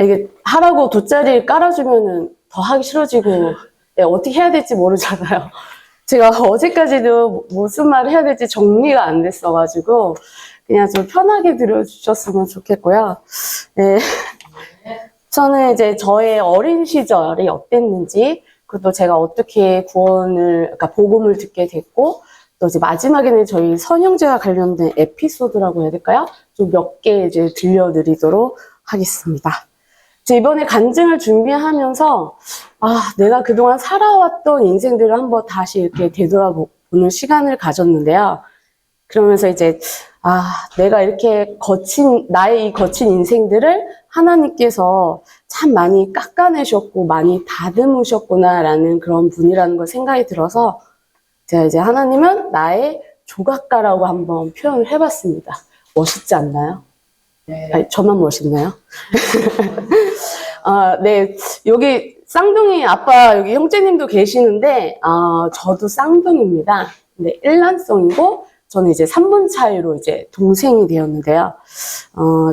이게 하라고 돗자리를 깔아주면은 더 하기 싫어지고, 어떻게 해야 될지 모르잖아요. 제가 어제까지도 무슨 말을 해야 될지 정리가 안 됐어가지고, 그냥 좀 편하게 들어주셨으면 좋겠고요. 네. 저는 이제 저의 어린 시절이 어땠는지, 그리고 제가 어떻게 그러니까 복음을 듣게 됐고, 또 이제 마지막에는 저희 선형제와 관련된 에피소드라고 해야 될까요? 좀 몇 개 이제 들려드리도록 하겠습니다. 이번에 간증을 준비하면서, 내가 그동안 살아왔던 인생들을 한번 다시 이렇게 되돌아보는 시간을 가졌는데요. 그러면서 이제, 내가 이렇게 나의 이 거친 인생들을 하나님께서 참 많이 깎아내셨고, 많이 다듬으셨구나라는 그런 분이라는 걸 생각이 들어서, 제가 이제 하나님은 나의 조각가라고 한번 표현을 해봤습니다. 멋있지 않나요? 네. 아니, 저만 멋있나요? 네. 여기 쌍둥이 아빠, 여기 형제님도 계시는데, 저도 쌍둥이입니다. 근데 일란성이고, 저는 이제 3분 차이로 이제 동생이 되었는데요.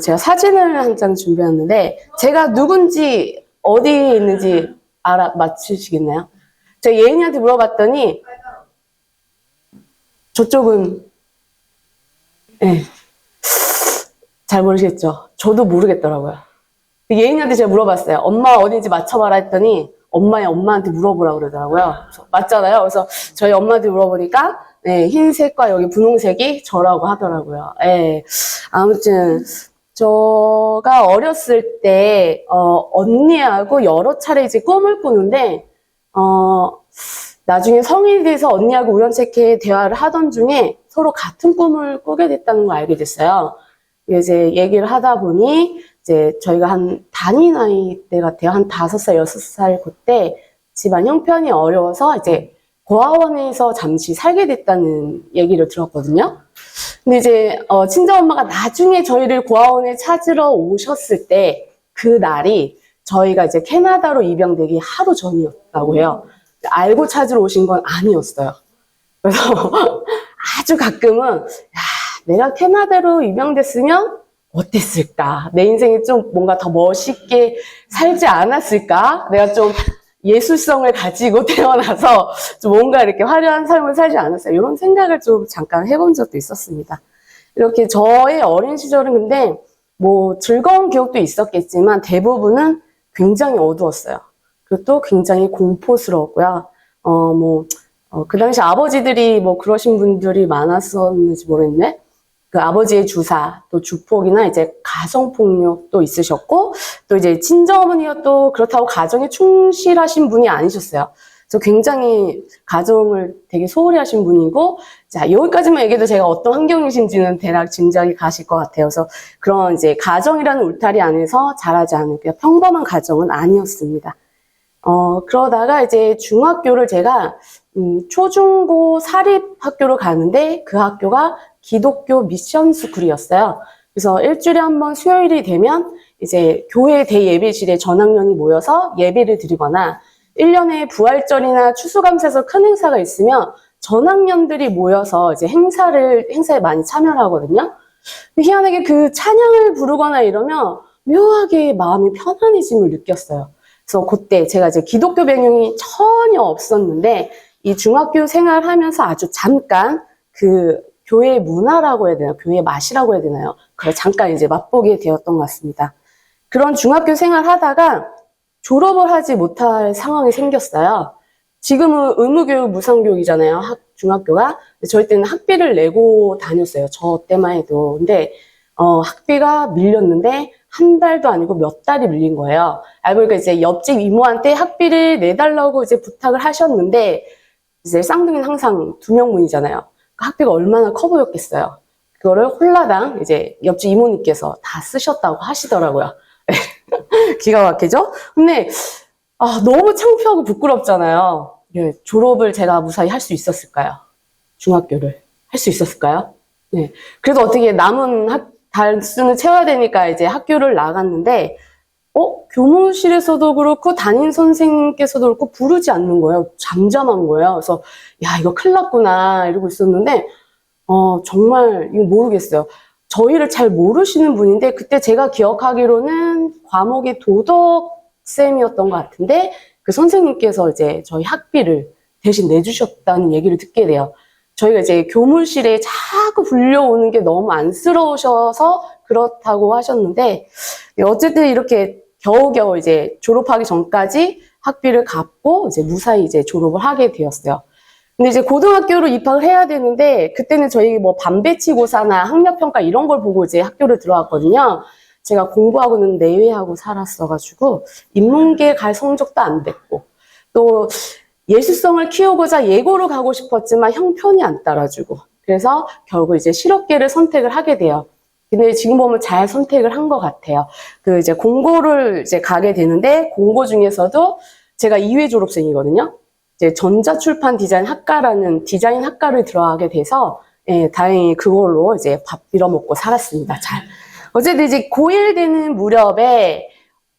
제가 사진을 한 장 준비했는데, 제가 누군지, 어디에 있는지 맞추시겠나요? 제가 예인이한테 물어봤더니, 저쪽은, 네. 잘 모르시겠죠? 저도 모르겠더라고요. 예인이한테 제가 물어봤어요. 엄마 어딘지 맞춰봐라 했더니, 엄마한테 물어보라고 그러더라고요. 맞잖아요. 그래서 저희 엄마한테 물어보니까, 네, 흰색과 여기 분홍색이 저라고 하더라고요. 네. 아무튼, 제가 어렸을 때, 언니하고 여러 차례 이제 꿈을 꾸는데, 나중에 성인이 돼서 언니하고 우연찮게 대화를 하던 중에 서로 같은 꿈을 꾸게 됐다는 걸 알게 됐어요. 이제 얘기를 하다 보니, 이제 저희가 단위 나이 때 같아요. 한 5살, 6살 그때 집안 형편이 어려워서 이제 고아원에서 잠시 살게 됐다는 얘기를 들었거든요. 근데 이제, 친정엄마가 나중에 저희를 고아원에 찾으러 오셨을 때, 그 날이 저희가 이제 캐나다로 입양되기 하루 전이었다고 해요. 알고 찾으러 오신 건 아니었어요. 그래서 아주 가끔은, 내가 캐나다로 입양됐으면 어땠을까? 내 인생이 좀 뭔가 더 멋있게 살지 않았을까? 내가 좀 예술성을 가지고 태어나서 좀 뭔가 이렇게 화려한 삶을 살지 않았어요. 이런 생각을 좀 잠깐 해본 적도 있었습니다. 이렇게 저의 어린 시절은 근데 뭐 즐거운 기억도 있었겠지만 대부분은 굉장히 어두웠어요. 그리고 또 굉장히 공포스러웠고요. 그 당시 아버지들이 뭐 그러신 분들이 많았었는지 모르겠네. 그 아버지의 주사, 또 주폭이나 이제 가정폭력도 있으셨고, 또 이제 친정어머니가 또 그렇다고 가정에 충실하신 분이 아니셨어요. 그래서 굉장히 가정을 되게 소홀히 하신 분이고, 자, 여기까지만 얘기해도 제가 어떤 환경이신지는 대략 짐작이 가실 것 같아요. 그래서 그런 이제 가정이라는 울타리 안에서 자라지 않은 그냥 평범한 가정은 아니었습니다. 그러다가 이제 중학교를 제가, 초중고 사립학교로 가는데 그 학교가 기독교 미션 스쿨이었어요. 그래서 일주일에 한 번 수요일이 되면 이제 교회 대예배실에 전학년이 모여서 예배를 드리거나 1년에 부활절이나 추수감사에서 큰 행사가 있으면 전학년들이 모여서 이제 행사에 많이 참여를 하거든요. 희한하게 그 찬양을 부르거나 이러면 묘하게 마음이 편안해짐을 느꼈어요. 그래서 그때 제가 이제 기독교 배경이 전혀 없었는데 이 중학교 생활하면서 아주 잠깐 그 교회 문화라고 해야 되나요? 교회 맛이라고 해야 되나요? 그걸 잠깐 이제 맛보게 되었던 것 같습니다. 그런 중학교 생활 하다가 졸업을 하지 못할 상황이 생겼어요. 지금은 의무교육, 무상교육이잖아요. 중학교가. 저희 때는 학비를 내고 다녔어요. 저 때만 해도. 근데, 학비가 밀렸는데, 한 달도 아니고 몇 달이 밀린 거예요. 알고 보니까 이제 옆집 이모한테 학비를 내달라고 이제 부탁을 하셨는데, 이제 쌍둥이는 항상 2명분이잖아요. 그 학비가 얼마나 커 보였겠어요. 그거를 홀라당 이제 옆집 이모님께서 다 쓰셨다고 하시더라고요. 기가 막히죠? 근데, 너무 창피하고 부끄럽잖아요. 예, 졸업을 제가 무사히 할 수 있었을까요? 중학교를. 할 수 있었을까요? 네. 그래도 어떻게 남은 달수는 채워야 되니까 이제 학교를 나갔는데, 교무실에서도 그렇고 담임 선생님께서도 그렇고 부르지 않는 거예요. 잠잠한 거예요. 그래서 야 이거 큰일 났구나 이러고 있었는데 정말 이거 모르겠어요. 저희를 잘 모르시는 분인데, 그때 제가 기억하기로는 과목이 도덕쌤이었던 것 같은데, 그 선생님께서 이제 저희 학비를 대신 내주셨다는 얘기를 듣게 돼요. 저희가 이제 교무실에 자꾸 불려오는 게 너무 안쓰러우셔서 그렇다고 하셨는데, 어쨌든 이렇게 겨우겨우 이제 졸업하기 전까지 학비를 갚고 이제 무사히 이제 졸업을 하게 되었어요. 근데 이제 고등학교로 입학을 해야 되는데, 그때는 저희 뭐 반배치고사나 학력평가 이런 걸 보고 이제 학교를 들어왔거든요. 제가 공부하고는 내외하고 살았어가지고, 인문계 갈 성적도 안 됐고, 또 예술성을 키우고자 예고로 가고 싶었지만 형편이 안 따라주고, 그래서 결국 이제 실업계를 선택을 하게 돼요. 근데 지금 보면 잘 선택을 한 것 같아요. 그 이제 공고를 이제 가게 되는데, 공고 중에서도 제가 2회 졸업생이거든요. 이제 전자출판 디자인 학과라는 디자인 학과를 들어가게 돼서, 예, 다행히 그걸로 이제 밥 빌어먹고 살았습니다. 잘. 어쨌든 이제 고1 되는 무렵에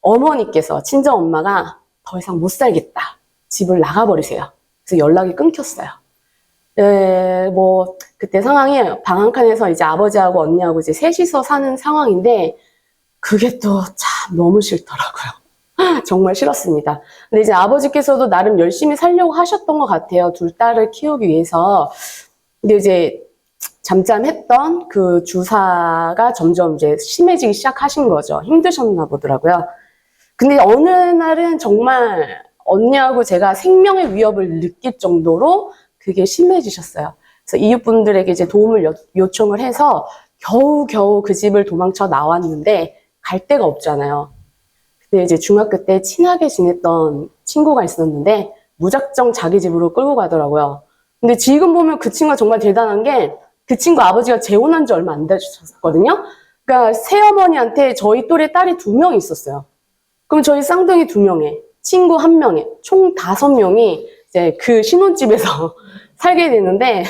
어머니께서, 친정 엄마가 더 이상 못 살겠다. 집을 나가버리세요. 그래서 연락이 끊겼어요. 네, 뭐, 그때 상황이 방 한 칸에서 이제 아버지하고 언니하고 이제 셋이서 사는 상황인데, 그게 또 참 너무 싫더라고요. 정말 싫었습니다. 근데 이제 아버지께서도 나름 열심히 살려고 하셨던 것 같아요. 둘 딸을 키우기 위해서. 근데 이제 잠잠했던 그 주사가 점점 이제 심해지기 시작하신 거죠. 힘드셨나 보더라고요. 근데 어느 날은 정말 언니하고 제가 생명의 위협을 느낄 정도로 그게 심해지셨어요. 그래서 이웃분들에게 이제 도움을 요청을 해서 겨우겨우 그 집을 도망쳐 나왔는데 갈 데가 없잖아요. 근데 이제 중학교 때 친하게 지냈던 친구가 있었는데 무작정 자기 집으로 끌고 가더라고요. 근데 지금 보면 그 친구가 정말 대단한 게 그 친구 아버지가 재혼한 지 얼마 안 되셨거든요. 그러니까 새어머니한테 저희 또래 딸이 2명이 있었어요. 그럼 저희 쌍둥이 2명에 친구 1명에 총 5명이 이제 그 신혼집에서 살게 되는데,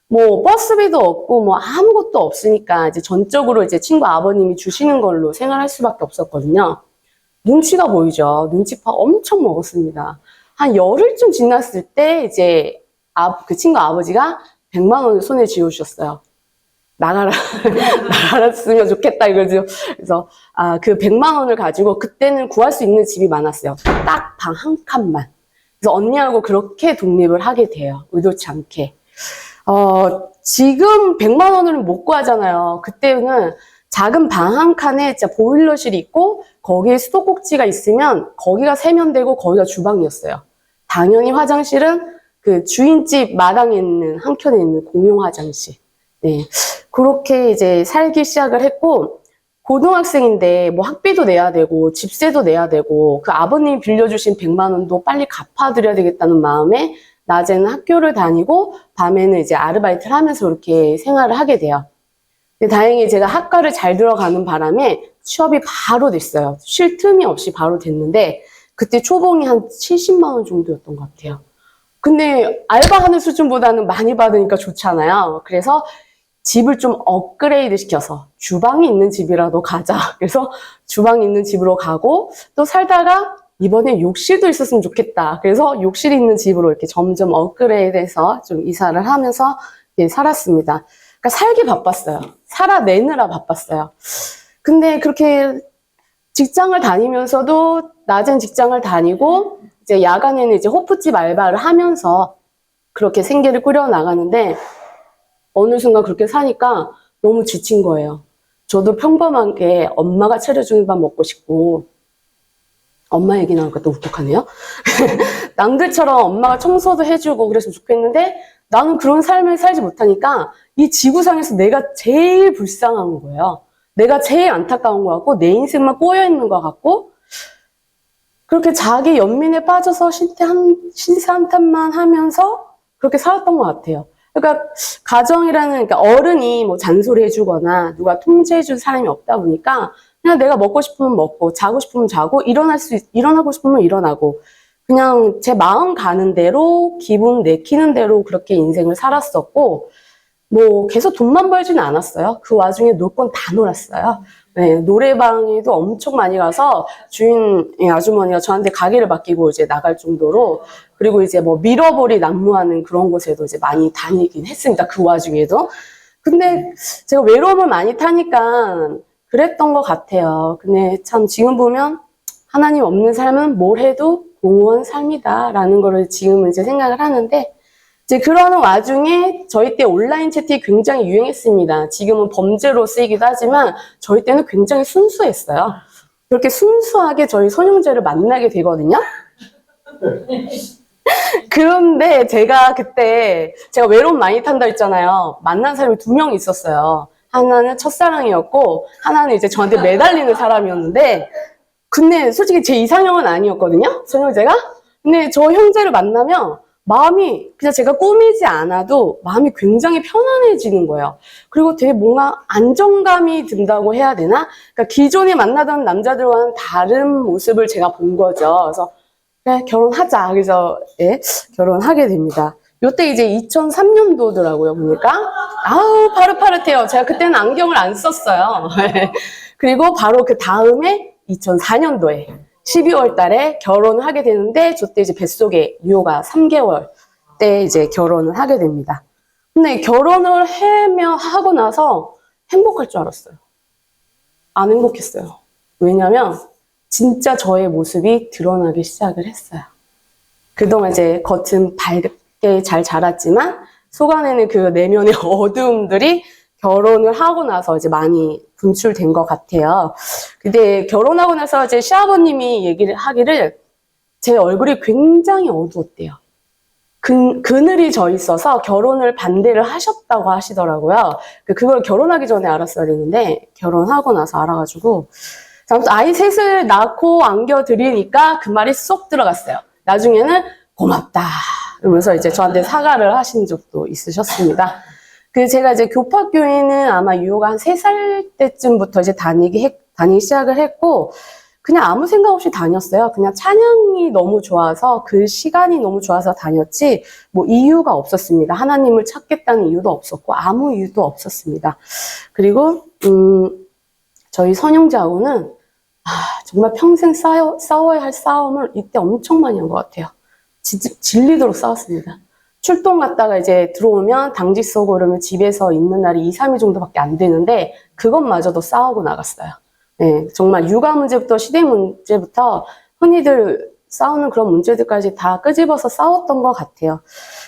뭐 버스비도 없고 뭐 아무것도 없으니까 이제 전적으로 이제 친구 아버님이 주시는 걸로 생활할 수밖에 없었거든요. 눈치가 보이죠. 눈치파 엄청 먹었습니다. 한 열흘쯤 지났을 때 이제 그 친구 아버지가 100만 원을 손에 쥐어주셨어요. 나가라, 나갔으면 좋겠다 이거죠. 그래서 그 100만 원을 가지고 그때는 구할 수 있는 집이 많았어요. 딱 방 한 칸만. 그래서 언니하고 그렇게 독립을 하게 돼요. 의도치 않게. 지금 100만 원으로는 못 구하잖아요. 그때는 작은 방 한 칸에 진짜 보일러실이 있고 거기에 수도꼭지가 있으면 거기가 세면되고 거기가 주방이었어요. 당연히 화장실은 그 주인집 마당에 있는 한켠에 있는 공용 화장실. 네. 그렇게 이제 살기 시작을 했고, 고등학생인데 뭐 학비도 내야 되고 집세도 내야 되고 그 아버님이 빌려주신 100만 원도 빨리 갚아드려야 되겠다는 마음에 낮에는 학교를 다니고 밤에는 이제 아르바이트를 하면서 이렇게 생활을 하게 돼요. 근데 다행히 제가 학과를 잘 들어가는 바람에 취업이 바로 됐어요. 쉴 틈이 없이 바로 됐는데 그때 초봉이 한 70만 원 정도였던 것 같아요. 근데 알바하는 수준보다는 많이 받으니까 좋잖아요. 그래서 집을 좀 업그레이드 시켜서 주방이 있는 집이라도 가자. 그래서 주방이 있는 집으로 가고 또 살다가 이번에 욕실도 있었으면 좋겠다. 그래서 욕실이 있는 집으로 이렇게 점점 업그레이드해서 좀 이사를 하면서 살았습니다. 그러니까 살기 바빴어요. 살아내느라 바빴어요. 근데 그렇게 직장을 다니면서도 낮엔 직장을 다니고 이제 야간에는 이제 호프집 알바를 하면서 그렇게 생계를 꾸려 나가는데 어느 순간 그렇게 사니까 너무 지친 거예요. 저도 평범하게 엄마가 차려주는 밥 먹고 싶고, 엄마 얘기 나오니까 또 울컥하네요. 남들처럼 엄마가 청소도 해주고 그랬으면 좋겠는데 나는 그런 삶을 살지 못하니까 이 지구상에서 내가 제일 불쌍한 거예요. 내가 제일 안타까운 것 같고 내 인생만 꼬여있는 것 같고 그렇게 자기 연민에 빠져서 신세한탄만 하면서 그렇게 살았던 것 같아요. 그러니까 가정이라는 그러니까 어른이 뭐 잔소리 해주거나 누가 통제해줄 사람이 없다 보니까 그냥 내가 먹고 싶으면 먹고 자고 싶으면 자고 일어나고 싶으면 일어나고 그냥 제 마음 가는 대로 기분 내키는 대로 그렇게 인생을 살았었고 뭐 계속 돈만 벌지는 않았어요. 그 와중에 놀 건 다 놀았어요. 네, 노래방에도 엄청 많이 가서 주인 아주머니가 저한테 가게를 맡기고 이제 나갈 정도로 그리고 이제 뭐 밀어버리 난무하는 그런 곳에도 이제 많이 다니긴 했습니다. 그 와중에도. 근데 제가 외로움을 많이 타니까 그랬던 것 같아요. 근데 참 지금 보면 하나님 없는 삶은 뭘 해도 공허한 삶이다라는 거를 지금은 이제 생각을 하는데, 이제 그러는 와중에 저희 때 온라인 채팅이 굉장히 유행했습니다. 지금은 범죄로 쓰이기도 하지만 저희 때는 굉장히 순수했어요. 그렇게 순수하게 저희 손형제를 만나게 되거든요. 그런데 제가 그때 제가 외로움 많이 탄다 했잖아요. 만난 사람이 2명 있었어요. 하나는 첫사랑이었고 하나는 이제 저한테 매달리는 사람이었는데, 근데 솔직히 제 이상형은 아니었거든요, 손형제가. 근데 저 형제를 만나면 마음이 그냥 제가 꾸미지 않아도 마음이 굉장히 편안해지는 거예요. 그리고 되게 뭔가 안정감이 든다고 해야 되나? 그러니까 기존에 만나던 남자들과는 다른 모습을 제가 본 거죠. 그래서 그래, 결혼하자. 그래서 예, 결혼하게 됩니다. 요때 이제 2003년도더라고요, 보니까. 아우, 파릇파릇해요. 제가 그때는 안경을 안 썼어요. 그리고 바로 그 다음에 2004년도에 12월 달에 결혼을 하게 되는데, 저때 이제 뱃속에 유효가 3개월 때 이제 결혼을 하게 됩니다. 근데 결혼을 하고 나서 행복할 줄 알았어요. 안 행복했어요. 왜냐면 진짜 저의 모습이 드러나기 시작을 했어요. 그동안 이제 겉은 밝게 잘 자랐지만 속 안에는 그 내면의 어두움들이 결혼을 하고 나서 이제 많이 분출된 것 같아요. 근데 결혼하고 나서 이제 시아버님이 얘기를 하기를 제 얼굴이 굉장히 어두웠대요. 그늘이 져 있어서 결혼을 반대를 하셨다고 하시더라고요. 그걸 결혼하기 전에 알았어야 되는데 결혼하고 나서 알아가지고, 아무튼 아이 셋을 낳고 안겨드리니까 그 말이 쏙 들어갔어요. 나중에는 고맙다 이러면서 이제 저한테 사과를 하신 적도 있으셨습니다. 제가 이제 교파교회는 아마 유효가 한 3살 때쯤부터 이제 다니기 시작을 했고, 그냥 아무 생각 없이 다녔어요. 그냥 찬양이 너무 좋아서, 그 시간이 너무 좋아서 다녔지, 뭐 이유가 없었습니다. 하나님을 찾겠다는 이유도 없었고, 아무 이유도 없었습니다. 그리고, 저희 선영자하고는, 정말 평생 싸워야 할 싸움을 이때 엄청 많이 한 것 같아요. 질리도록 싸웠습니다. 출동 갔다가 이제 들어오면 당직 서고 그러면 집에서 있는 날이 2, 3일 정도밖에 안 되는데, 그것마저도 싸우고 나갔어요. 네, 정말 육아 문제부터 시대 문제부터 흔히들 싸우는 그런 문제들까지 다 끄집어서 싸웠던 것 같아요.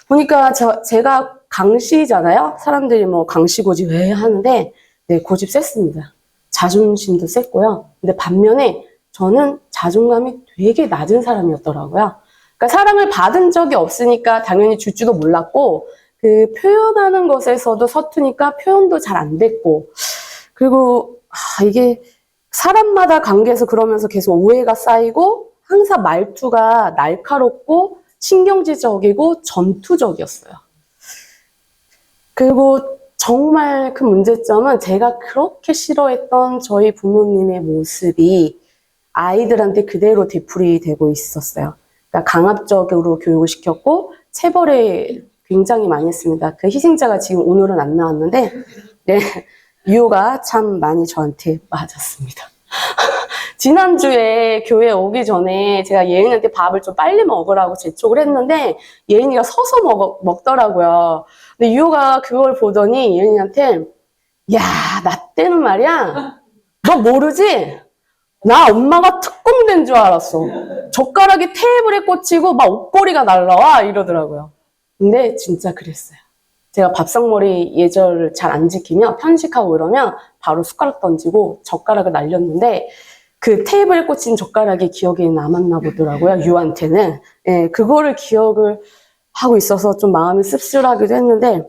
보니까 제가 강시잖아요. 사람들이 뭐 강시 고집 왜 하는데, 네, 고집 셌습니다. 자존심도 셌고요. 근데 반면에 저는 자존감이 되게 낮은 사람이었더라고요. 그러니까 사랑을 받은 적이 없으니까 당연히 줄 줄도 몰랐고, 표현하는 것에서도 서투니까 표현도 잘 안 됐고, 그리고 이게 사람마다 관계에서 그러면서 계속 오해가 쌓이고, 항상 말투가 날카롭고 신경질적이고 전투적이었어요. 그리고 정말 큰 문제점은 제가 그렇게 싫어했던 저희 부모님의 모습이 아이들한테 그대로 되풀이되고 있었어요. 그러니까 강압적으로 교육을 시켰고 체벌을 굉장히 많이 했습니다. 그 희생자가 지금 오늘은 안 나왔는데, 네, 유효가 참 많이 저한테 맞았습니다. 지난주에 교회 오기 전에 제가 예인한테 밥을 좀 빨리 먹으라고 재촉을 했는데 예인이가 서서 먹더라고요. 근데 유효가 그걸 보더니 예인이한테, 야, 나 때는 말이야, 너 모르지? 나 엄마가 특공된 줄 알았어. 젓가락이 테이블에 꽂히고 막 옷걸이가 날라와 이러더라고요. 근데 진짜 그랬어요. 제가 밥상머리 예절을 잘 안 지키면 편식하고 이러면 바로 숟가락 던지고 젓가락을 날렸는데, 그 테이블에 꽂힌 젓가락이 기억에 남았나 보더라고요, 유한테는. 예, 그거를 기억을 하고 있어서 좀 마음이 씁쓸하기도 했는데,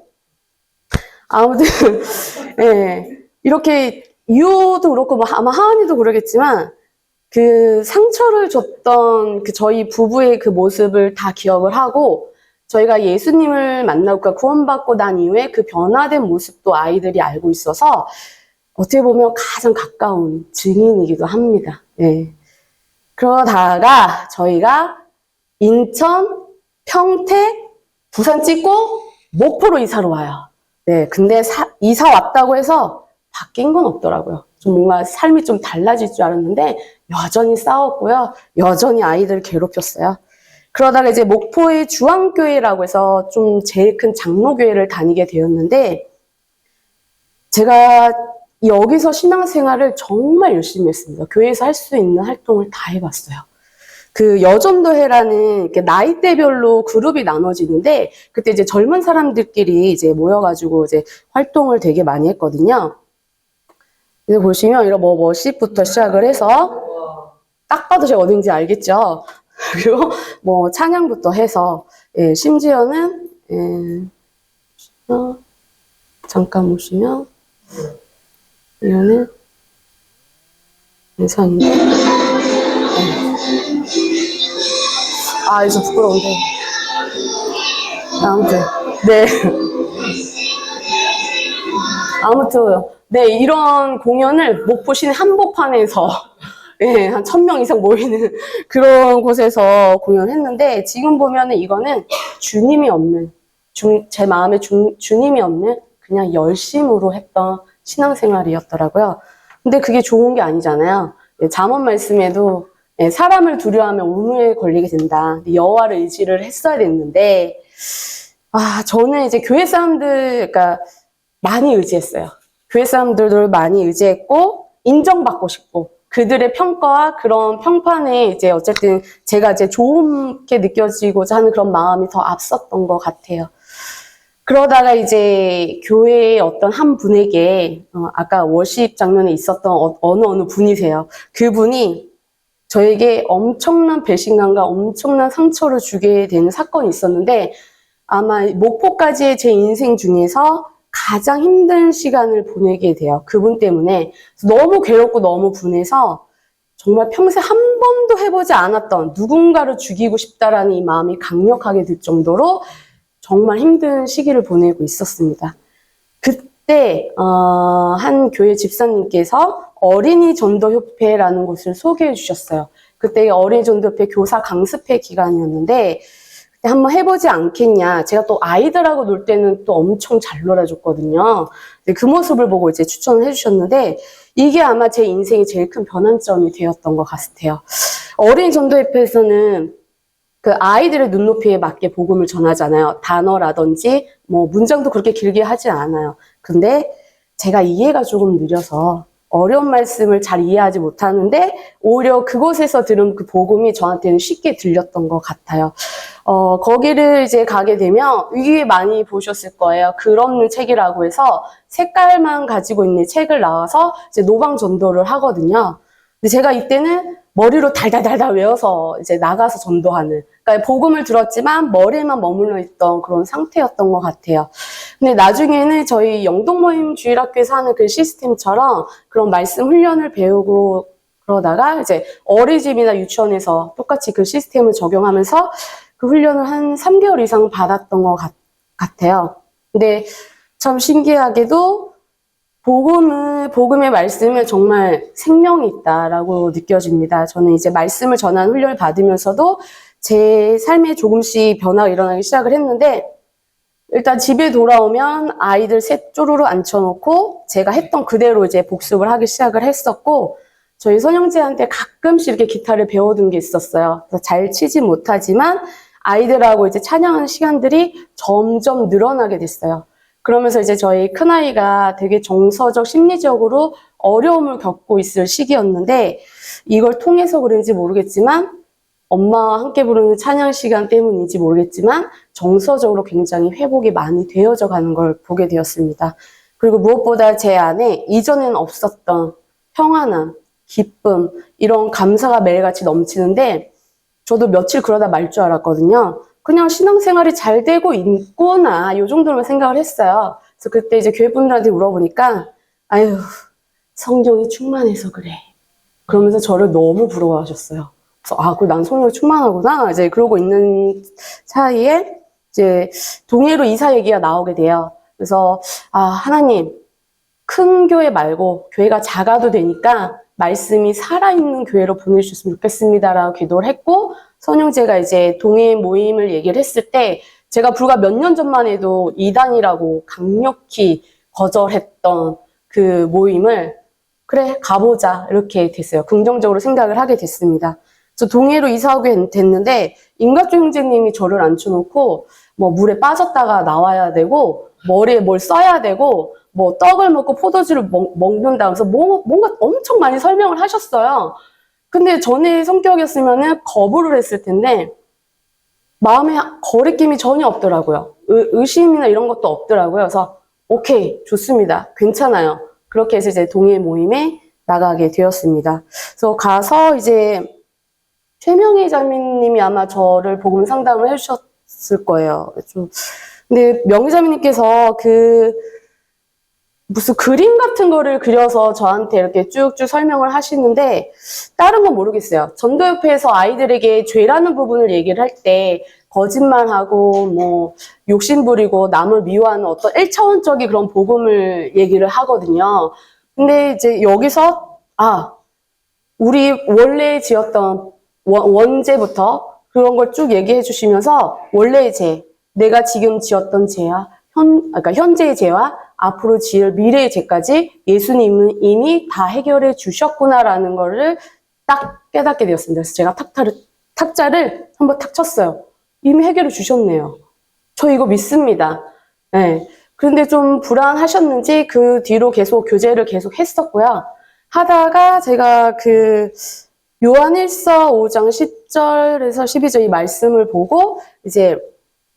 아무튼 예, 이렇게 유도 그렇고 뭐 아마 하은이도 그러겠지만 그 상처를 줬던 그 저희 부부의 그 모습을 다 기억을 하고, 저희가 예수님을 만나고 구원받고 난 이후에 그 변화된 모습도 아이들이 알고 있어서 어떻게 보면 가장 가까운 증인이기도 합니다. 네. 그러다가 저희가 인천, 평택, 부산 찍고 목포로 이사를 와요. 네, 근데 이사 왔다고 해서 바뀐 건 없더라고요. 좀 뭔가 삶이 좀 달라질 줄 알았는데 여전히 싸웠고요. 여전히 아이들을 괴롭혔어요. 그러다가 이제 목포의 주황교회라고 해서 좀 제일 큰 장로교회를 다니게 되었는데, 제가 여기서 신앙생활을 정말 열심히 했습니다. 교회에서 할 수 있는 활동을 다 해봤어요. 그 여전도회라는 이렇게 나이대별로 그룹이 나눠지는데, 그때 이제 젊은 사람들끼리 이제 모여가지고 이제 활동을 되게 많이 했거든요. 그래서 보시면 이런 뭐 워십부터 시작을 해서, 딱 봐도 제가 어딘지 알겠죠? 그리고 뭐 찬양부터 해서, 예, 심지어는, 잠깐 보시면, 이거는 인상인데, 아, 이거 좀 부끄러운데. 아무튼, 네. 아무튼, 네, 이런 공연을 목포 시내 한복판에서, 예, 한 1000명 이상 모이는 그런 곳에서 공연을 했는데, 지금 보면은 이거는 주님이 없는, 제 마음에 주님이 없는 그냥 열심으로 했던 신앙생활이었더라고요. 근데 그게 좋은 게 아니잖아요. 잠언 말씀에도 사람을 두려워하면 운후에 걸리게 된다. 여호와를 의지를 했어야 됐는데, 저는 이제 교회 사람들, 그러니까 많이 의지했어요. 교회 사람들을 많이 의지했고, 인정받고 싶고, 그들의 평가와 그런 평판에 이제 어쨌든 제가 이제 좋게 느껴지고자 하는 그런 마음이 더 앞섰던 것 같아요. 그러다가 이제 교회의 어떤 한 분에게, 아까 워십 장면에 있었던 어느 분이세요. 그분이 저에게 엄청난 배신감과 엄청난 상처를 주게 되는 사건이 있었는데, 아마 목포까지의 제 인생 중에서 가장 힘든 시간을 보내게 돼요. 그분 때문에. 너무 괴롭고 너무 분해서 정말 평생 한 번도 해보지 않았던 누군가를 죽이고 싶다라는 이 마음이 강력하게 들 정도로 정말 힘든 시기를 보내고 있었습니다. 그때 한 교회 집사님께서 어린이 전도협회라는 곳을 소개해 주셨어요. 그때 어린이 전도협회 교사 강습회 기간이었는데 그때 한번 해보지 않겠냐. 제가 또 아이들하고 놀 때는 또 엄청 잘 놀아줬거든요. 그 모습을 보고 이제 추천을 해주셨는데 이게 아마 제 인생의 제일 큰 변환점이 되었던 것 같아요. 어린이 전도협회에서는 그 아이들의 눈높이에 맞게 복음을 전하잖아요. 단어라든지 뭐 문장도 그렇게 길게 하지 않아요. 근데 제가 이해가 조금 느려서 어려운 말씀을 잘 이해하지 못하는데 오히려 그곳에서 들은 그 복음이 저한테는 쉽게 들렸던 것 같아요. 거기를 이제 가게 되면 위에 많이 보셨을 거예요. 글 없는 책이라고 해서 색깔만 가지고 있는 책을 나와서 이제 노방 전도를 하거든요. 근데 제가 이때는 머리로 달달달달 외워서 이제 나가서 전도하는, 그러니까 복음을 들었지만 머리에만 머물러 있던 그런 상태였던 것 같아요. 근데 나중에는 저희 영동모임 주일학교에서 하는 그 시스템처럼 그런 말씀 훈련을 배우고 그러다가 이제 어린이집이나 유치원에서 똑같이 그 시스템을 적용하면서 그 훈련을 한 3개월 이상 받았던 것 같아요. 근데 참 신기하게도 복음의 말씀은 정말 생명이 있다라고 느껴집니다. 저는 이제 말씀을 전하는 훈련을 받으면서도 제 삶에 조금씩 변화가 일어나기 시작을 했는데, 일단 집에 돌아오면 아이들 셋 쪼르르 앉혀놓고 제가 했던 그대로 이제 복습을 하기 시작을 했었고, 저희 선영재한테 가끔씩 이렇게 기타를 배워둔 게 있었어요. 그래서 잘 치지 못하지만 아이들하고 이제 찬양하는 시간들이 점점 늘어나게 됐어요. 그러면서 이제 저희 큰아이가 되게 정서적, 심리적으로 어려움을 겪고 있을 시기였는데 이걸 통해서 그런지 모르겠지만 엄마와 함께 부르는 찬양 시간 때문인지 모르겠지만 정서적으로 굉장히 회복이 많이 되어져 가는 걸 보게 되었습니다. 그리고 무엇보다 제 안에 이전에는 없었던 평안함, 기쁨, 이런 감사가 매일같이 넘치는데 저도 며칠 그러다 말 줄 알았거든요. 그냥 신앙생활이 잘 되고 있구나, 이 정도로만 생각을 했어요. 그래서 그때 이제 교회분들한테 물어보니까, 아유, 성령이 충만해서 그래. 그러면서 저를 너무 부러워하셨어요. 그래서, 그래, 난 성령이 충만하구나. 이제 그러고 있는 사이에, 이제, 동해로 이사 얘기가 나오게 돼요. 그래서, 하나님, 큰 교회 말고, 교회가 작아도 되니까, 말씀이 살아있는 교회로 보내주셨으면 좋겠습니다라고 기도를 했고, 선영제가 이제 동해 모임을 얘기를 했을 때 제가 불과 몇 년 전만 해도 이단이라고 강력히 거절했던 그 모임을 그래 가보자 이렇게 됐어요. 긍정적으로 생각을 하게 됐습니다. 그래서 동해로 이사하게 됐는데 임갑조 형제님이 저를 앉혀놓고 뭐 물에 빠졌다가 나와야 되고 머리에 뭘 써야 되고 뭐 떡을 먹고 포도주를 먹는다. 그래서 뭔가 엄청 많이 설명을 하셨어요. 근데 전에 성격이었으면은 거부를 했을 텐데 마음에 거리낌이 전혀 없더라고요. 의심이나 이런 것도 없더라고요. 그래서 오케이, 좋습니다. 괜찮아요. 그렇게 해서 이제 동해 모임에 나가게 되었습니다. 그래서 가서 이제 최명희 자매님이 아마 저를 복음 상담을 해주셨을 거예요. 근데 명희 자매님께서 무슨 그림 같은 거를 그려서 저한테 이렇게 쭉쭉 설명을 하시는데 다른 건 모르겠어요. 전도협회에서 아이들에게 죄라는 부분을 얘기를 할 때 거짓말하고 뭐 욕심부리고 남을 미워하는 어떤 1차원적인 그런 복음을 얘기를 하거든요. 근데 이제 여기서 우리 원래 지었던 원죄부터 그런 걸 쭉 얘기해 주시면서 원래의 죄, 내가 지금 지었던 죄와 그러니까 현재의 죄와 앞으로 지을 미래의 죄까지 예수님은 이미 다 해결해 주셨구나라는 거를 딱 깨닫게 되었습니다. 그래서 제가 탁자를 한번 탁 쳤어요. 이미 해결해 주셨네요. 저 이거 믿습니다. 네. 그런데 좀 불안하셨는지 그 뒤로 계속 교제를 계속 했었고요. 하다가 제가 요한일서 5장 10절에서 12절 이 말씀을 보고 이제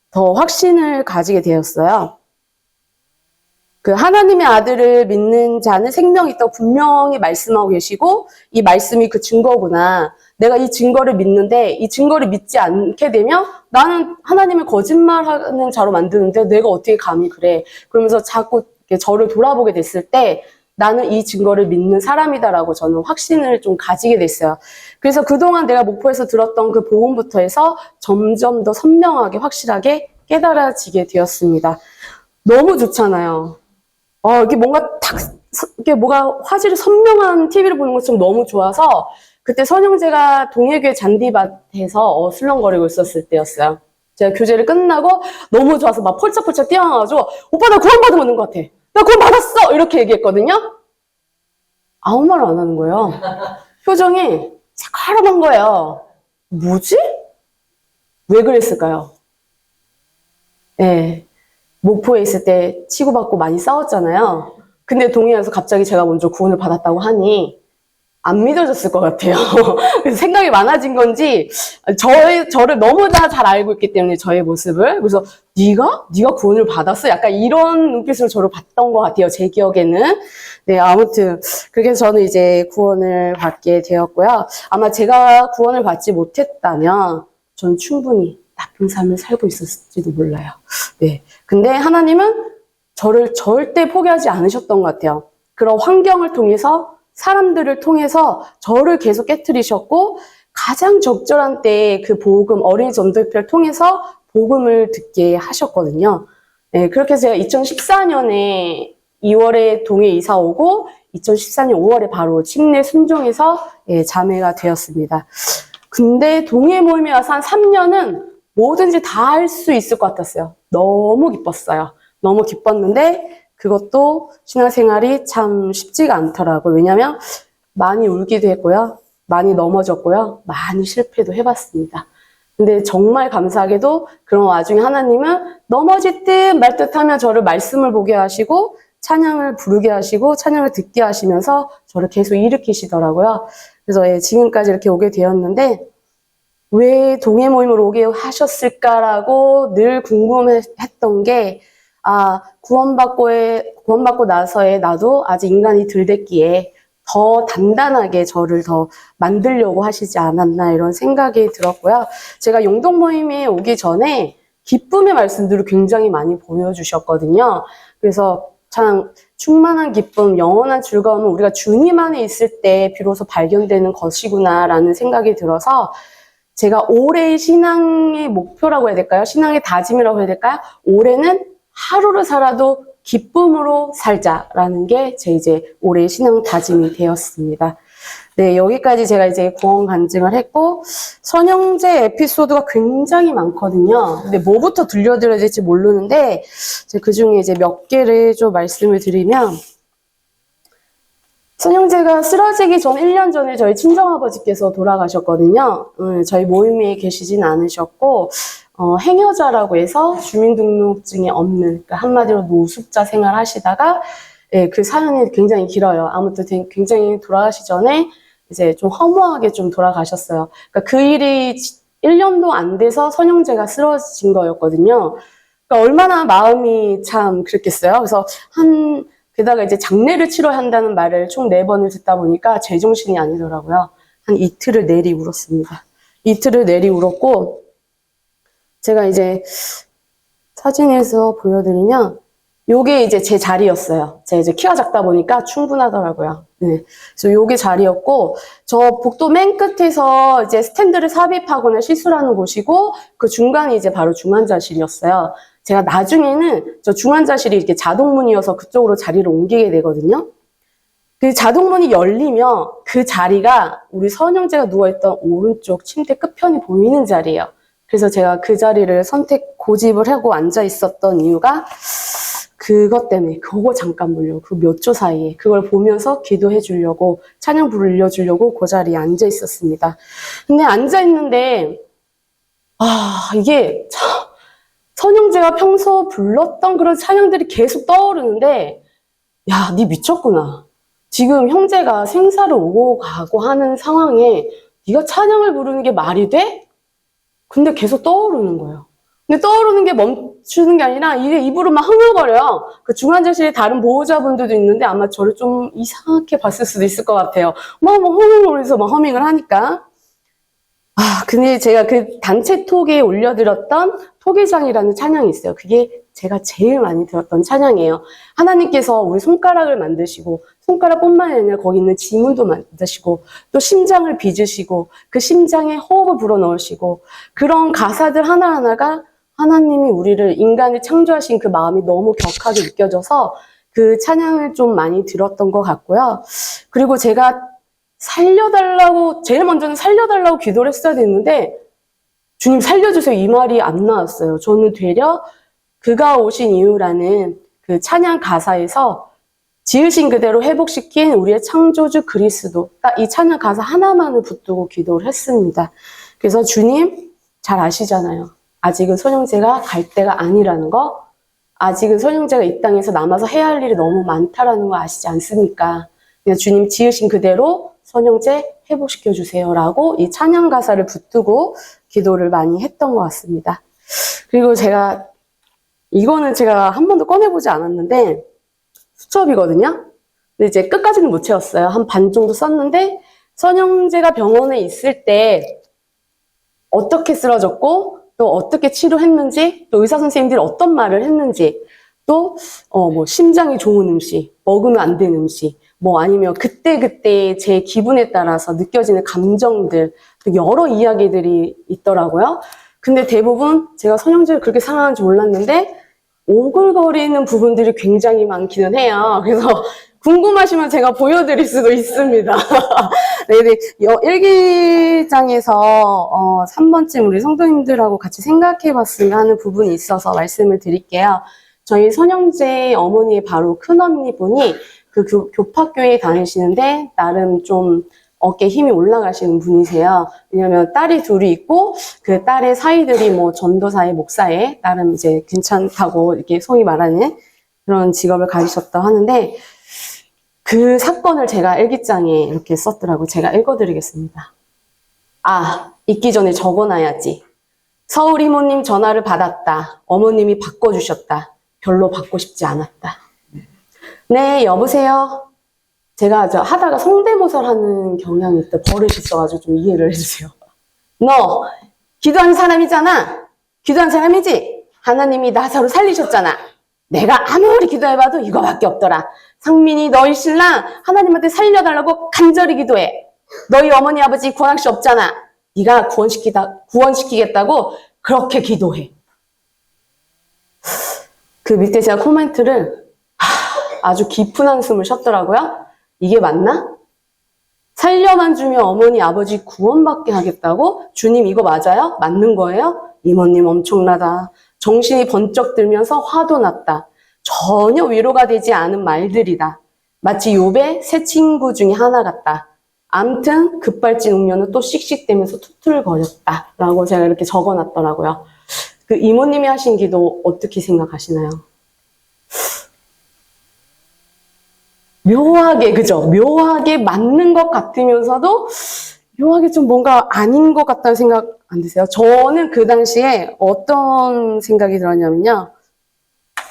더 확신을 가지게 되었어요. 하나님의 아들을 믿는 자는 생명이 있다고 분명히 말씀하고 계시고 이 말씀이 그 증거구나. 내가 이 증거를 믿는데 이 증거를 믿지 않게 되면 나는 하나님을 거짓말하는 자로 만드는데 내가 어떻게 감히 그래. 그러면서 자꾸 저를 돌아보게 됐을 때 나는 이 증거를 믿는 사람이다라고 저는 확신을 좀 가지게 됐어요. 그래서 그동안 내가 목포에서 들었던 그 복음부터 해서 점점 더 선명하게 확실하게 깨달아지게 되었습니다. 너무 좋잖아요. 이게 뭔가 화질이 선명한 TV를 보는 것처럼 너무 좋아서 그때 선영제가 동해교회 잔디밭에서 어슬렁거리고 있었을 때였어요. 제가 교제를 끝나고 너무 좋아서 막 펄쩍펄쩍 뛰어나가지고 오빠 나 구원받은 거는 것 같아. 나 구원 받았어! 이렇게 얘기했거든요. 아무 말을 안 하는 거예요. 표정이 새카만한 거예요. 뭐지? 왜 그랬을까요? 네. 목포에 있을 때 치고받고 많이 싸웠잖아요. 근데 동해에서 갑자기 제가 먼저 구원을 받았다고 하니 안 믿어졌을 것 같아요. 그래서 생각이 많아진 건지 저를 너무나 잘 알고 있기 때문에 저의 모습을 그래서 네가 구원을 받았어? 약간 이런 눈빛으로 저를 봤던 것 같아요. 제 기억에는. 네, 아무튼 그렇게 해서 저는 이제 구원을 받게 되었고요. 아마 제가 구원을 받지 못했다면 저는 충분히 나쁜 삶을 살고 있었을지도 몰라요. 네. 근데 하나님은 저를 절대 포기하지 않으셨던 것 같아요. 그런 환경을 통해서 사람들을 통해서 저를 계속 깨트리셨고 가장 적절한 때에 그 복음 어린이 전도협회를 통해서 복음을 듣게 하셨거든요. 네, 그렇게 해서 제가 2014년에 2월에 동해 이사 오고 2014년 5월에 바로 침례 순종해서 자매가 되었습니다. 근데 동해 모임에 와서 한 3년은 뭐든지 다 할 수 있을 것 같았어요. 너무 기뻤어요. 너무 기뻤는데 그것도 신앙생활이 참 쉽지가 않더라고요. 왜냐면 많이 울기도 했고요. 많이 넘어졌고요. 많이 실패도 해봤습니다. 근데 정말 감사하게도 그런 와중에 하나님은 넘어질 듯 말 듯 하면 저를 말씀을 보게 하시고 찬양을 부르게 하시고 찬양을 듣게 하시면서 저를 계속 일으키시더라고요. 그래서 지금까지 이렇게 오게 되었는데 왜 동해 모임으로 오게 하셨을까라고 늘 궁금했던 게 구원받고 나서의 나도 아직 인간이 덜 됐기에 더 단단하게 저를 더 만들려고 하시지 않았나 이런 생각이 들었고요. 제가 용동 모임에 오기 전에 기쁨의 말씀들을 굉장히 많이 보여주셨거든요. 그래서 참 충만한 기쁨, 영원한 즐거움은 우리가 주님 안에 있을 때 비로소 발견되는 것이구나라는 생각이 들어서 제가 올해의 신앙의 목표라고 해야 될까요? 신앙의 다짐이라고 해야 될까요? 올해는 하루를 살아도 기쁨으로 살자라는 게 제 이제 올해의 신앙 다짐이 되었습니다. 네, 여기까지 제가 이제 구원 간증을 했고, 선영제 에피소드가 굉장히 많거든요. 근데 뭐부터 들려드려야 될지 모르는데, 그 중에 이제 몇 개를 좀 말씀을 드리면, 선영제가 쓰러지기 전 1년 전에 저희 친정아버지께서 돌아가셨거든요. 저희 모임에 계시진 않으셨고, 행여자라고 해서 주민등록증이 없는, 그러니까 한마디로 노숙자 생활 하시다가, 예, 그 사연이 굉장히 길어요. 아무튼 굉장히 돌아가시 전에 이제 좀 허무하게 좀 돌아가셨어요. 그러니까 그 일이 1년도 안 돼서 선영제가 쓰러진 거였거든요. 그러니까 얼마나 마음이 참 그랬겠어요. 그래서 게다가 이제 장례를 치러야 한다는 말을 총 4번을 듣다 보니까 제정신이 아니더라고요. 한 이틀을 내리 울었습니다. 이틀을 내리 울었고, 제가 이제 사진에서 보여드리면, 요게 이제 제 자리였어요. 제가 이제 키가 작다 보니까 충분하더라고요. 네. 그래서 요게 자리였고, 저 복도 맨 끝에서 이제 스탠드를 삽입하거나 시술하는 곳이고, 그 중간이 이제 바로 중환자실이었어요. 제가 나중에는 저 중환자실이 이렇게 자동문이어서 그쪽으로 자리를 옮기게 되거든요. 그 자동문이 열리면 그 자리가 우리 선영제가 누워있던 오른쪽 침대 끝편이 보이는 자리예요. 그래서 제가 그 자리를 고집을 하고 앉아 있었던 이유가 그것 때문에, 그거 잠깐 보려고, 그 몇 초 사이에 그걸 보면서 기도해 주려고, 찬양 불러주려고 그 자리에 앉아 있었습니다. 근데 앉아 있는데, 이게 선영제가 평소 불렀던 그런 찬양들이 계속 떠오르는데, 야, 니 미쳤구나. 지금 형제가 생사를 오고 가고 하는 상황에 네가 찬양을 부르는 게 말이 돼? 근데 계속 떠오르는 거예요. 근데 떠오르는 게 멈추는 게 아니라 이게 입으로 막 흥얼거려요. 그 중환자실에 다른 보호자분들도 있는데 아마 저를 좀 이상하게 봤을 수도 있을 것 같아요. 막 흥얼거리면서 막 허밍을 하니까. 근데 제가 그 단체 톡에 올려드렸던 토기장이라는 찬양이 있어요. 그게 제가 제일 많이 들었던 찬양이에요. 하나님께서 우리 손가락을 만드시고, 손가락뿐만 아니라 거기 있는 지문도 만드시고, 또 심장을 빚으시고, 그 심장에 호흡을 불어넣으시고, 그런 가사들 하나하나가 하나님이 우리를, 인간을 창조하신 그 마음이 너무 격하게 느껴져서 그 찬양을 좀 많이 들었던 것 같고요. 그리고 제가 제일 먼저는 살려달라고 기도를 했어야 됐는데, 주님 살려주세요 이 말이 안 나왔어요. 저는 되려 그가 오신 이유라는 그 찬양 가사에서 지으신 그대로 회복시킨 우리의 창조주 그리스도, 딱 이 찬양 가사 하나만을 붙들고 기도를 했습니다. 그래서 주님 잘 아시잖아요. 아직은 선영제가 갈 때가 아니라는 거, 아직은 선영제가 이 땅에서 남아서 해야 할 일이 너무 많다라는 거 아시지 않습니까? 그냥 주님 지으신 그대로 선영제 회복시켜 주세요라고 이 찬양 가사를 붙들고 기도를 많이 했던 것 같습니다. 그리고 이거는 제가 한 번도 꺼내보지 않았는데 수첩이거든요. 근데 이제 끝까지는 못 채웠어요. 한 반 정도 썼는데, 선영제가 병원에 있을 때 어떻게 쓰러졌고 또 어떻게 치료했는지, 또 의사 선생님들이 어떤 말을 했는지, 또 심장이 좋은 음식, 먹으면 안 되는 음식, 아니면 그때그때 제 기분에 따라서 느껴지는 감정들, 여러 이야기들이 있더라고요. 근데 대부분 제가 선영제를 그렇게 사랑하는지 몰랐는데 오글거리는 부분들이 굉장히 많기는 해요. 그래서 궁금하시면 제가 보여드릴 수도 있습니다. 네, 일기장에서 3번쯤 우리 성도님들하고 같이 생각해봤으면 하는 부분이 있어서 말씀을 드릴게요. 저희 선영제 어머니의 바로 큰언니분이 그 교파교회에 다니시는데 나름 좀 어깨에 힘이 올라가시는 분이세요. 왜냐면 딸이 둘이 있고 그 딸의 사이들이 전도사의 목사에 나름 이제 괜찮다고 이렇게 소위 말하는 그런 직업을 가지셨다고 하는데, 그 사건을 제가 일기장에 이렇게 썼더라고요. 제가 읽어드리겠습니다. 읽기 전에 적어놔야지. 서울 이모님 전화를 받았다. 어머님이 바꿔주셨다. 별로 받고 싶지 않았다. 네, 여보세요? 제가 하다가 성대모사를 하는 경향이 있다. 버릇이 있어가지고 좀 이해를 해주세요. 너 기도하는 사람이잖아. 기도하는 사람이지? 하나님이 나사로 살리셨잖아. 내가 아무리 기도해봐도 이거밖에 없더라. 상민이 너희 신랑 하나님한테 살려달라고 간절히 기도해. 너희 어머니 아버지 구원할 수 없잖아. 네가 구원시키겠다고 그렇게 기도해. 그 밑에 제가 코멘트를 아주 깊은 한숨을 쉬었더라고요. 이게 맞나? 살려만 주면 어머니 아버지 구원받게 하겠다고? 주님 이거 맞아요? 맞는 거예요? 이모님 엄청나다. 정신이 번쩍 들면서 화도 났다. 전혀 위로가 되지 않은 말들이다. 마치 욥의 새 친구 중에 하나 같다. 암튼 급발진 음료는 또 씩씩대면서 투툴거렸다. 라고 제가 이렇게 적어놨더라고요. 그 이모님이 하신 기도 어떻게 생각하시나요? 묘하게, 그죠? 묘하게 맞는 것 같으면서도 묘하게 좀 뭔가 아닌 것 같다는 생각 안 드세요? 저는 그 당시에 어떤 생각이 들었냐면요.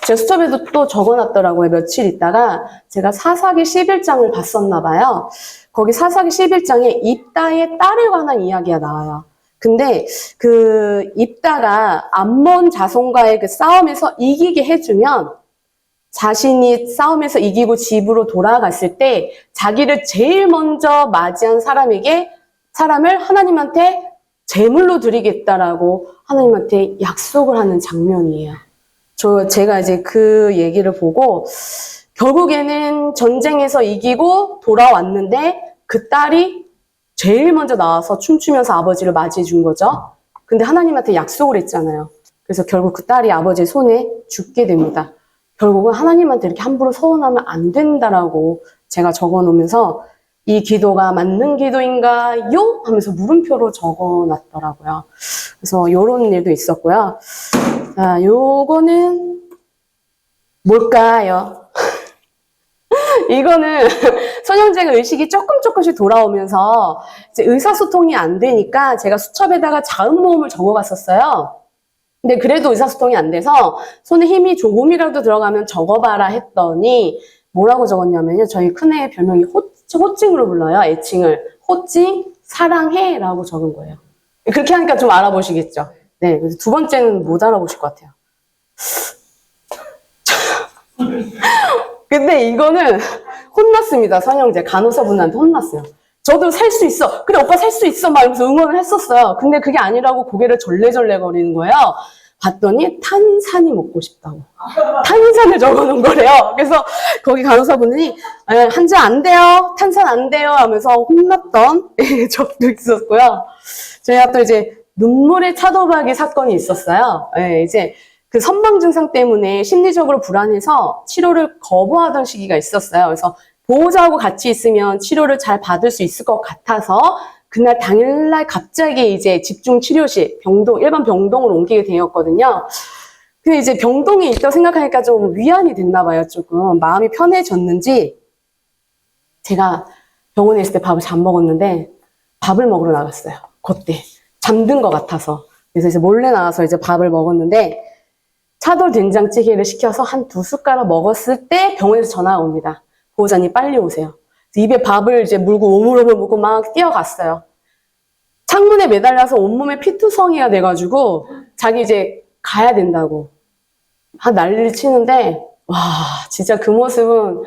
제가 수첩에도 또 적어놨더라고요. 며칠 있다가 제가 사사기 11장을 봤었나 봐요. 거기 사사기 11장에 입다의 딸에 관한 이야기가 나와요. 근데 그 입다가 암몬 자손과의 그 싸움에서 이기게 해주면 자신이 싸움에서 이기고 집으로 돌아갔을 때 자기를 제일 먼저 맞이한 사람을 하나님한테 제물로 드리겠다라고 하나님한테 약속을 하는 장면이에요. 제가 이제 그 얘기를 보고 결국에는 전쟁에서 이기고 돌아왔는데 그 딸이 제일 먼저 나와서 춤추면서 아버지를 맞이해 준 거죠. 근데 하나님한테 약속을 했잖아요. 그래서 결국 그 딸이 아버지의 손에 죽게 됩니다. 결국은 하나님한테 이렇게 함부로 서운하면 안 된다라고 제가 적어 놓으면서 이 기도가 맞는 기도인가요? 하면서 물음표로 적어 놨더라고요. 그래서 요런 일도 있었고요. 자, 요거는 뭘까요? 이거는 선영제가 의식이 조금씩 돌아오면서 이제 의사소통이 안 되니까 제가 수첩에다가 자음 모음을 적어봤었어요. 근데 그래도 의사소통이 안 돼서 손에 힘이 조금이라도 들어가면 적어봐라 했더니 뭐라고 적었냐면요. 저희 큰애의 별명이 호칭으로 불러요. 애칭을. 호칭, 사랑해 라고 적은 거예요. 그렇게 하니까 좀 알아보시겠죠. 네, 그래서 두 번째는 못 알아보실 것 같아요. 근데 이거는 혼났습니다. 선영제. 간호사분한테 혼났어요. 저도 살 수 있어. 그래, 오빠 살 수 있어. 막 이러면서 응원을 했었어요. 근데 그게 아니라고 고개를 절레절레 거리는 거예요. 봤더니 탄산이 먹고 싶다고. 탄산을 적어놓은 거래요. 그래서 거기 간호사분이 한 잔 안 돼요. 탄산 안 돼요. 하면서 혼났던 적도 있었고요. 제가 또 이제 눈물의 차도박이 사건이 있었어요. 이제 그 선망 증상 때문에 심리적으로 불안해서 치료를 거부하던 시기가 있었어요. 그래서 보호자하고 같이 있으면 치료를 잘 받을 수 있을 것 같아서 그날 당일날 갑자기 이제 집중 치료실, 일반 병동으로 옮기게 되었거든요. 근데 이제 병동에 있다고 생각하니까 좀 위안이 됐나 봐요. 조금 마음이 편해졌는지 제가 병원에 있을 때 밥을 잘 먹었는데 밥을 먹으러 나갔어요. 그때 잠든 것 같아서. 그래서 이제 몰래 나와서 이제 밥을 먹었는데 차돌 된장찌개를 시켜서 한 2숟가락 먹었을 때 병원에서 전화가 옵니다. 보호자님 빨리 오세요. 입에 밥을 이제 물고 오물오물 먹고 막 뛰어갔어요. 창문에 매달려서 온몸에 피투성이가 돼가지고 자기 이제 가야 된다고 난리를 치는데 와 진짜 그 모습은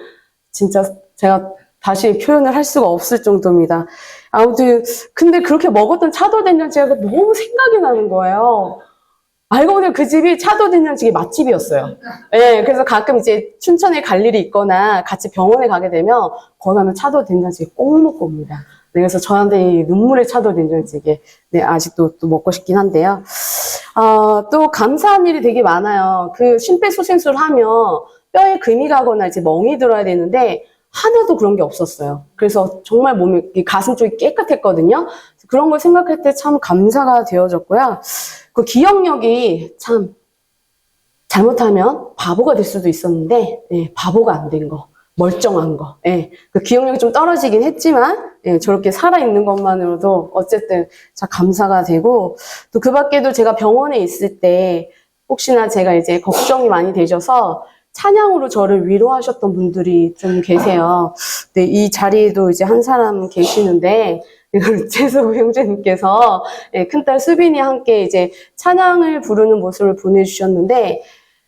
진짜 제가 다시 표현을 할 수가 없을 정도입니다. 아무튼 근데 그렇게 먹었던 차돌 된장찌개가 너무 생각이 나는 거예요. 알고 보니 그 집이 차돌 된장찌개 맛집이었어요. 네, 그래서 가끔 이제 춘천에 갈 일이 있거나 같이 병원에 가게 되면 거기 가면 차돌 된장찌개 꼭 먹고 옵니다. 네, 그래서 저한테 이 눈물의 차돌 된장찌개 네, 아직도 또 먹고 싶긴 한데요. 또 감사한 일이 되게 많아요. 그 심폐소생술을 하면 뼈에 금이 가거나 이제 멍이 들어야 되는데 하나도 그런 게 없었어요. 그래서 정말 몸이 가슴 쪽이 깨끗했거든요. 그런 걸 생각할 때 참 감사가 되어졌고요. 그 기억력이 참 잘못하면 바보가 될 수도 있었는데 바보가 안 된 거, 멀쩡한 거. 그 기억력이 좀 떨어지긴 했지만 저렇게 살아있는 것만으로도 어쨌든 참 감사가 되고 또 그 밖에도 제가 병원에 있을 때 혹시나 제가 이제 걱정이 많이 되셔서 찬양으로 저를 위로하셨던 분들이 좀 계세요. 네, 이 자리에도 이제 한 사람 계시는데 최수호 형제님께서 큰딸 수빈이 함께 이제 찬양을 부르는 모습을 보내주셨는데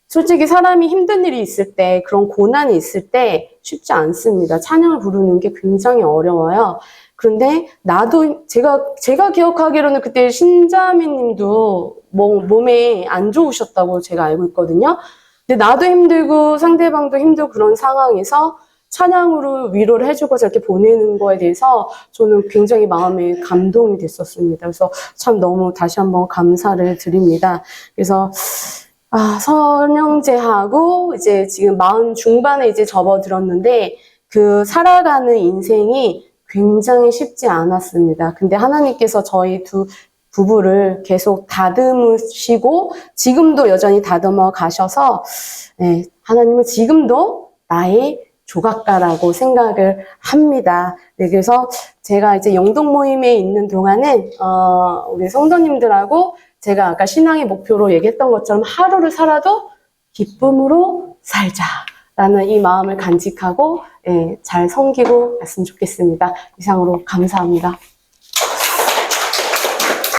솔직히 사람이 힘든 일이 있을 때 그런 고난이 있을 때 쉽지 않습니다. 찬양을 부르는 게 굉장히 어려워요. 그런데 나도 제가 기억하기로는 그때 신자매님도 몸에 안 좋으셨다고 제가 알고 있거든요. 근데 나도 힘들고 상대방도 힘들고 그런 상황에서 찬양으로 위로를 해주고서 이렇게 보내는 거에 대해서 저는 굉장히 마음에 감동이 됐었습니다. 그래서 참 너무 다시 한번 감사를 드립니다. 그래서 선영제하고 이제 지금 40 중반에 이제 접어들었는데 그 살아가는 인생이 굉장히 쉽지 않았습니다. 근데 하나님께서 저희 부부를 계속 다듬으시고 지금도 여전히 다듬어 가셔서 네, 하나님은 지금도 나의 조각가라고 생각을 합니다. 네, 그래서 제가 이제 영동 모임에 있는 동안은 우리 성도님들하고 제가 아까 신앙의 목표로 얘기했던 것처럼 하루를 살아도 기쁨으로 살자라는 이 마음을 간직하고 잘 섬기고 갔으면 좋겠습니다. 이상으로 감사합니다.